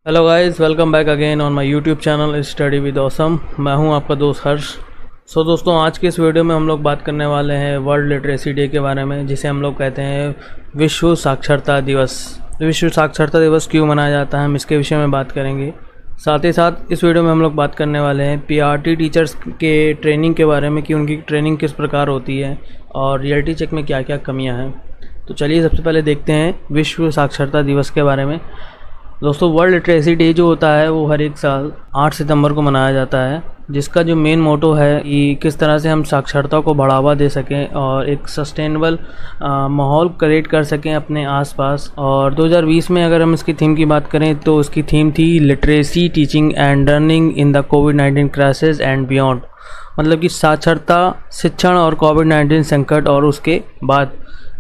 Hello guys, welcome back again on my YouTube channel study with awesome. मैं हूं आपका दोस्त हर्ष। दोस्तों, आज के इस वीडियो में हम लोग बात करने वाले हैं वर्ल्ड लिटरेसी डे के बारे में, जिसे हम लोग कहते हैं विश्व साक्षरता दिवस। विश्व साक्षरता दिवस क्यों मनाया जाता है, हम इसके विषय में बात करेंगे। साथ ही साथ इस वीडियो में हम लोग बात करने वाले हैं पीआरटी टीचर्स के ट्रेनिंग के बारे में कि उनकी ट्रेनिंग किस प्रकार होती है और रियलिटी चेक में क्या क्या कमियाँ हैं। तो चलिए सबसे पहले देखते हैं विश्व साक्षरता दिवस के बारे में। दोस्तों, वर्ल्ड लिटरेसी डे जो होता है वो हर एक साल 8 सितंबर को मनाया जाता है, जिसका जो मेन मोटो है कि किस तरह से हम साक्षरता को बढ़ावा दे सकें और एक सस्टेनेबल माहौल क्रिएट कर सकें अपने आसपास। और 2020 में अगर हम इसकी थीम की बात करें तो इसकी थीम थी literacy teaching and learning in the covid crisis and beyond. मतलब कि साक्षरता, शिक्षण और कोविड-19 संकट और उसके बाद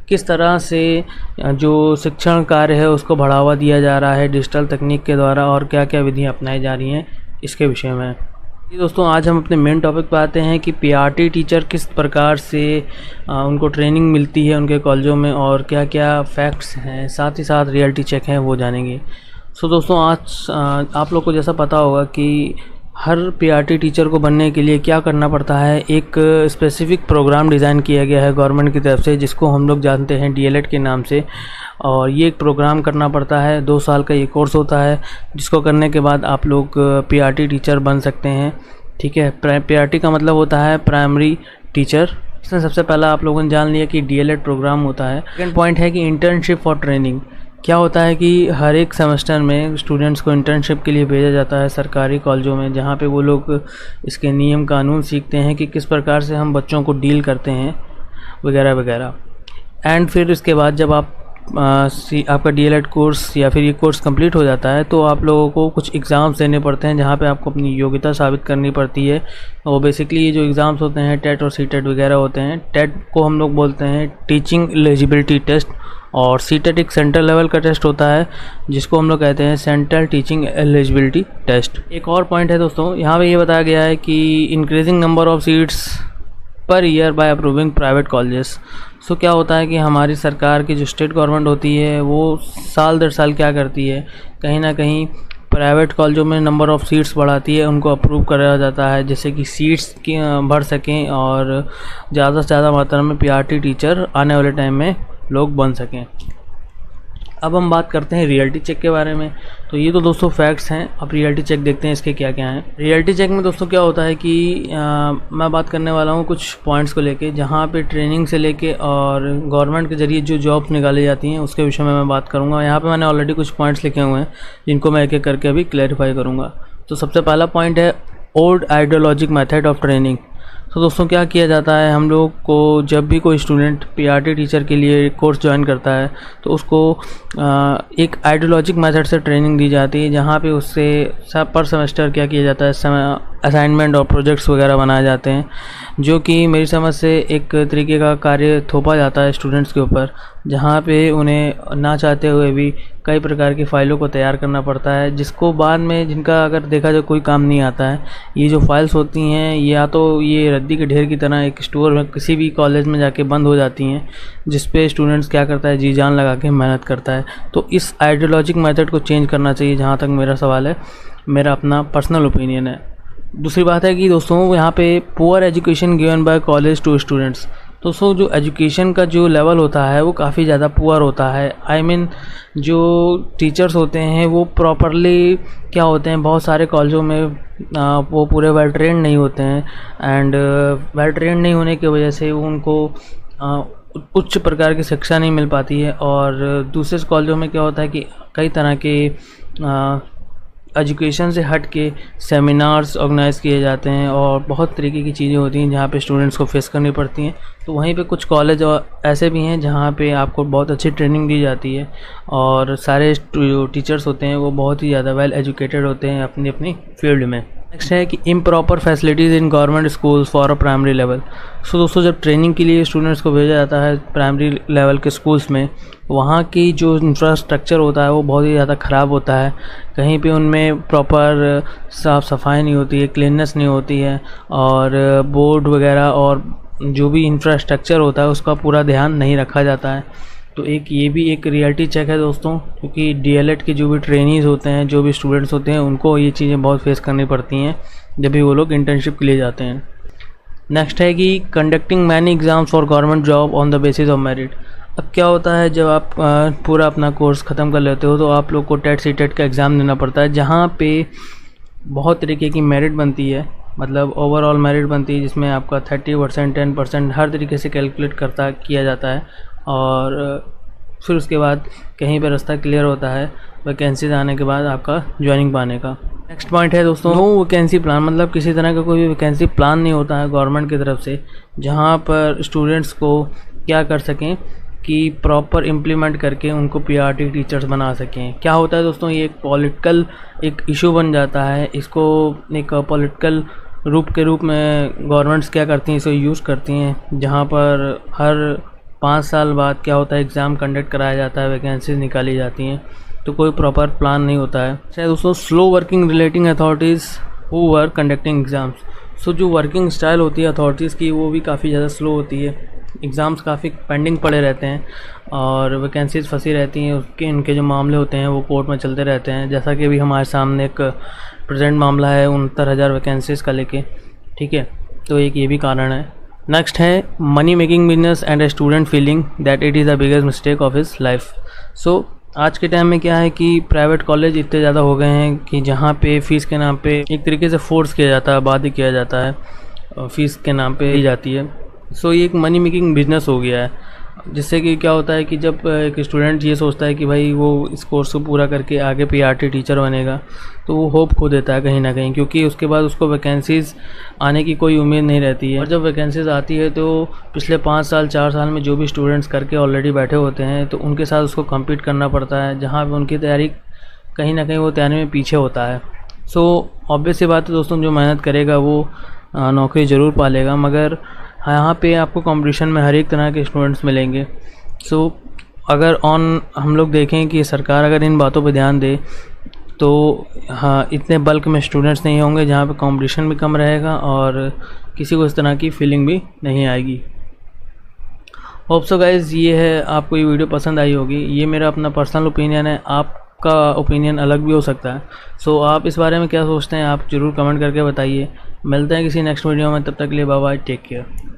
किस तरह से जो शिक्षण कार्य है उसको बढ़ावा दिया जा रहा है डिजिटल तकनीक के द्वारा और क्या क्या विधियाँ अपनाई जा रही हैं इसके विषय में। दोस्तों, आज हम अपने मेन टॉपिक पर आते हैं कि पीआरटी टीचर किस प्रकार से उनको ट्रेनिंग मिलती है उनके कॉलेजों में और क्या क्या फैक्ट्स हैं, साथ ही साथ रियलिटी चेक हैं, वो जानेंगे। दोस्तों, आज आप लोग को जैसा पता होगा कि हर पीआरटी टीचर को बनने के लिए क्या करना पड़ता है, एक स्पेसिफिक प्रोग्राम डिज़ाइन किया गया है गवर्नमेंट की तरफ से, जिसको हम लोग जानते हैं डीएलएड के नाम से। और ये एक प्रोग्राम करना पड़ता है, 2 साल का ये कोर्स होता है, जिसको करने के बाद आप लोग पीआरटी टीचर बन सकते हैं। ठीक है, पीआरटी का मतलब होता है प्राइमरी टीचर। इसमें सबसे पहला आप लोगों ने जान लिया कि डीएलएड प्रोग्राम होता है। सेकेंड पॉइंट है कि इंटर्नशिप फॉर ट्रेनिंग। क्या होता है कि हर एक सेमेस्टर में स्टूडेंट्स को इंटर्नशिप के लिए भेजा जाता है सरकारी कॉलेजों में, जहाँ पे वो लोग इसके नियम कानून सीखते हैं कि किस प्रकार से हम बच्चों को डील करते हैं वगैरह वगैरह। एंड फिर इसके बाद जब आपका डीएलएड कोर्स या फिर ये कोर्स कंप्लीट हो जाता है तो आप लोगों को कुछ एग्ज़ाम्स देने पड़ते हैं, जहाँ पे आपको अपनी योग्यता साबित करनी पड़ती है। और बेसिकली ये जो एग्ज़ाम्स होते हैं टेट और सीटेट वगैरह होते हैं। टेट को हम लोग बोलते हैं टीचिंग एलिजिबिलिटी टेस्ट और सीटेट एक सेंट्रल लेवल का टेस्ट होता है जिसको हम लोग कहते हैं सेंट्रल टीचिंग एलिजिबिलिटी टेस्ट। एक और पॉइंट है दोस्तों, यहाँ पे ये बताया गया है कि increasing number of seats per year by approving private colleges. So क्या होता है कि हमारी सरकार की जो स्टेट गवर्नमेंट होती है वो साल दर साल क्या करती है, कहीं ना कहीं प्राइवेट कॉलेजों में नंबर ऑफ़ सीट्स बढ़ाती है, उनको अप्रूव कराया जाता है जिससे कि सीट्स की बढ़ सकें और ज़्यादा से ज़्यादा मात्रा में पीआरटी टीचर आने वाले टाइम में लोग बन सकें। अब हम बात करते हैं रियलिटी चेक के बारे में। तो ये तो दोस्तों फैक्ट्स हैं। अब रियलिटी चेक देखते हैं इसके क्या क्या हैं। रियलिटी चेक में दोस्तों क्या होता है कि मैं बात करने वाला हूँ कुछ पॉइंट्स को लेके, जहाँ पे ट्रेनिंग से लेके और गवर्नमेंट के ज़रिए जो जॉब्स निकाली जाती हैं उसके विषय में मैं बात करूँगा। यहाँ पे मैंने ऑलरेडी कुछ पॉइंट्स लिखे हुए हैं जिनको मैं एक एक करके अभी क्लैरिफाई करूँगा। तो सबसे पहला पॉइंट है ओल्ड आइडियोलॉजिक मेथड ऑफ ट्रेनिंग। तो दोस्तों क्या किया जाता है, हम लोग को जब भी कोई स्टूडेंट पीआरटी टीचर के लिए कोर्स ज्वाइन करता है तो उसको एक आइडियोलॉजिक मेथड से ट्रेनिंग दी जाती है, जहाँ पे उससे पर सेमेस्टर क्या किया जाता है, असाइनमेंट और प्रोजेक्ट्स वगैरह बनाए जाते हैं, जो कि मेरी समझ से एक तरीके का कार्य थोपा जाता है स्टूडेंट्स के ऊपर, जहाँ पे उन्हें ना चाहते हुए भी कई प्रकार की फ़ाइलों को तैयार करना पड़ता है, जिसको बाद में जिनका अगर देखा जाए कोई काम नहीं आता है। ये जो फाइल्स होती हैं या तो ये रद्दी के ढेर की तरह एक स्टोर में किसी भी कॉलेज में जाके बंद हो जाती हैं, जिस पे स्टूडेंट्स क्या करता है, जी जान लगा के मेहनत करता है। तो इस आइडियोलॉजिक मेथड को चेंज करना चाहिए, जहाँ तक मेरा सवाल है, मेरा अपना पर्सनल ओपिनियन है। दूसरी बात है कि दोस्तों यहाँ पे poor education given by college to students. दोस्तों जो एजुकेशन का जो लेवल होता है वो काफ़ी ज़्यादा पुअर होता है। आई मीन जो टीचर्स होते हैं वो प्रॉपरली क्या होते हैं, बहुत सारे कॉलेजों में वो पूरे वेल ट्रेंड नहीं होते हैं एंड वेल ट्रेंड नहीं होने की वजह से उनको उच्च प्रकार की शिक्षा नहीं मिल पाती है। और दूसरे कॉलेजों में क्या होता है कि कई तरह के एजुकेशन से हट के सेमिनार्स ऑर्गेनाइज़ किए जाते हैं और बहुत तरीके की चीज़ें होती हैं जहाँ पे स्टूडेंट्स को फेस करनी पड़ती हैं। तो वहीं पे कुछ कॉलेज ऐसे भी हैं जहाँ पे आपको बहुत अच्छी ट्रेनिंग दी जाती है और सारे जो टीचर्स होते हैं वो बहुत ही ज़्यादा वेल एजुकेटेड होते हैं अपनी अपनी फील्ड में। नेक्स्ट है कि improper facilities in government schools for a primary level. So दोस्तों जब ट्रेनिंग के लिए स्टूडेंट्स को भेजा जाता है प्राइमरी लेवल के स्कूल्स में, वहाँ की जो इंफ्रास्ट्रक्चर होता है वो बहुत ही ज़्यादा ख़राब होता है। कहीं पे उनमें प्रॉपर साफ़ सफाई नहीं होती है, क्लीननेस नहीं होती है और बोर्ड वगैरह और जो भी इंफ्रास्ट्रक्चर होता है उसका पूरा ध्यान नहीं रखा जाता है। तो एक ये भी एक रियलिटी चेक है दोस्तों, क्योंकि डीएलएड के जो भी ट्रेनीज़ होते हैं, जो भी स्टूडेंट्स होते हैं, उनको ये चीज़ें बहुत फेस करनी पड़ती हैं जब भी वो लोग इंटर्नशिप के लिए जाते हैं। नेक्स्ट है कि conducting many exams for government job on the basis of merit. अब क्या होता है, जब आप पूरा अपना कोर्स ख़त्म कर लेते हो तो आप लोग को टेट सीटेट का एग्ज़ाम देना पड़ता है, जहाँ पे बहुत तरीके की मेरिट बनती है, मतलब ओवरऑल मेरिट बनती है, जिसमें आपका 30%, 10% हर तरीके से कैलकुलेट किया जाता है। और फिर उसके बाद कहीं पर रास्ता क्लियर होता है वैकेंसीज आने के बाद आपका ज्वाइनिंग पाने का। नेक्स्ट पॉइंट है दोस्तों, नो वैकेंसी प्लान, मतलब किसी तरह का कोई भी वैकेंसी प्लान नहीं होता है गवर्नमेंट की तरफ से, जहाँ पर स्टूडेंट्स को क्या कर सकें कि प्रॉपर इम्प्लीमेंट करके उनको पीआरटी टीचर्स बना सकें। क्या होता है दोस्तों, ये एक पॉलिटिकल एक इशू बन जाता है, इसको एक पॉलिटिकल रूप के रूप में गवर्नमेंट्स क्या करती हैं, इसे यूज़ करती हैं, जहाँ पर हर 5 साल बाद क्या होता है, एग्ज़ाम कंडक्ट कराया जाता है, वैकेंसीज निकाली जाती हैं, तो कोई प्रॉपर प्लान नहीं होता है। शायद दोस्तों slow working relating authorities who were conducting exams. So जो वर्किंग स्टाइल होती है अथॉरिटीज़ की, वो भी काफ़ी ज़्यादा स्लो होती है, एग्ज़ाम्स काफ़ी पेंडिंग पड़े रहते हैं और वैकेंसीज फंसी रहती हैं, उसके इनके जो मामले होते हैं वो कोर्ट में चलते रहते हैं। जैसा कि अभी हमारे सामने एक प्रेजेंट मामला है 69,000 वैकेंसीज़ का लेके, ठीक है, तो एक ये भी कारण है। नेक्स्ट है money making business and a student feeling that it is the biggest mistake of his life. So आज के टाइम में क्या है कि प्राइवेट कॉलेज इतने ज़्यादा हो गए हैं कि जहाँ पे फ़ीस के नाम पे एक तरीके से फोर्स किया जाता है, बाध्य किया जाता है, फ़ीस के नाम पे दी जाती है। सो ये एक मनी मेकिंग बिजनेस हो गया है, जिससे कि क्या होता है कि जब एक स्टूडेंट ये सोचता है कि भाई वो इस कोर्स को पूरा करके आगे पीआरटी टीचर बनेगा, तो वो होप खो देता है कहीं ना कहीं, क्योंकि उसके बाद उसको वैकेंसीज़ आने की कोई उम्मीद नहीं रहती है। और जब वैकेंसीज़ आती है तो पिछले 5 साल 4 साल में जो भी स्टूडेंट्स करके ऑलरेडी बैठे होते हैं, तो उनके साथ उसको कम्पीट करना पड़ता है, जहाँ पर उनकी तैयारी कहीं ना कहीं वो तैयारी में पीछे होता है। सो ऑब्वियस सी बात है दोस्तों, जो मेहनत करेगा वो नौकरी ज़रूर पालेगा, मगर यहाँ पे आपको कंपटीशन में हर एक तरह के स्टूडेंट्स मिलेंगे। सो अगर हम लोग देखें कि सरकार अगर इन बातों पे ध्यान दे तो हाँ, इतने बल्क में स्टूडेंट्स नहीं होंगे, जहाँ पे कंपटीशन भी कम रहेगा और किसी को इस तरह की फीलिंग भी नहीं आएगी। होप सो गाइज़, ये है, आपको ये वीडियो पसंद आई होगी। ये मेरा अपना पर्सनल ओपिनियन है, आपका ओपिनियन अलग भी हो सकता है। सो आप इस बारे में क्या सोचते हैं, आप ज़रूर कमेंट करके बताइए। मिलते हैं किसी नेक्स्ट वीडियो में, तब तक के लिए बाय बाय, टेक केयर।